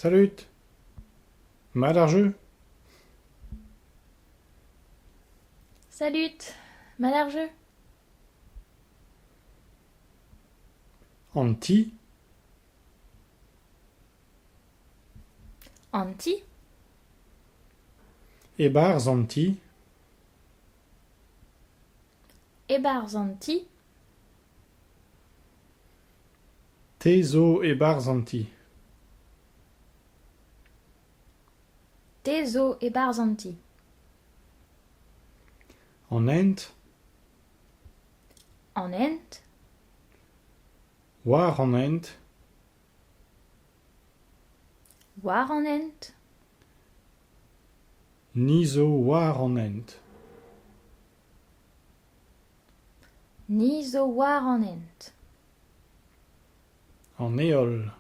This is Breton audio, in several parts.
Salut! Mal ar jeu? Salut, mal ar jeu. An ti? An ti, E-barzh an ti? e-barzh an ti, Te zo e-barzh an ti. te zo e-barzh an ti. An hent? An hent, War an hent? war an hent, Ni zo war an hent. ni zo war an hent. An eol.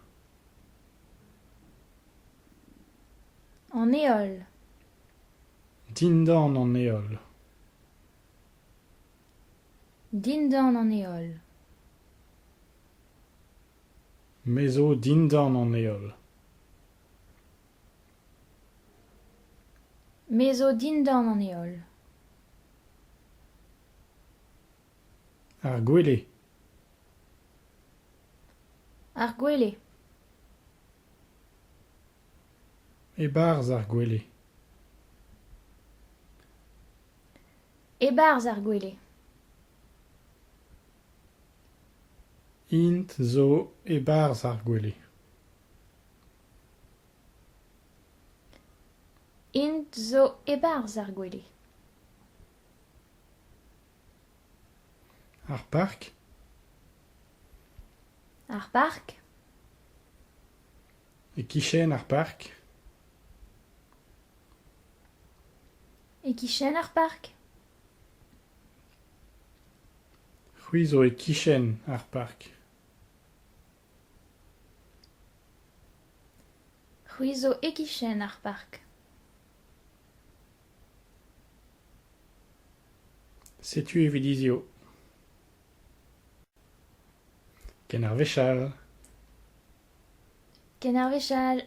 An eol, Dindan an eol. dindan an eol. Me zo dindan an eol. Me zo dindan an eol. Ar gwele. Ar gwele, E-barzh ar gwele. e-barzh ar gwele. Int zo e-barzh ar gwele. Int zo e-barzh ar gwele. Ar park? Ar park, E-kichen ar park? e-kichen ar park. C'hwi zo e-kichen ar park. C'hwi zo e-kichen ar park. Setu evidizio. Ken ar vechal. Ken ar vechal.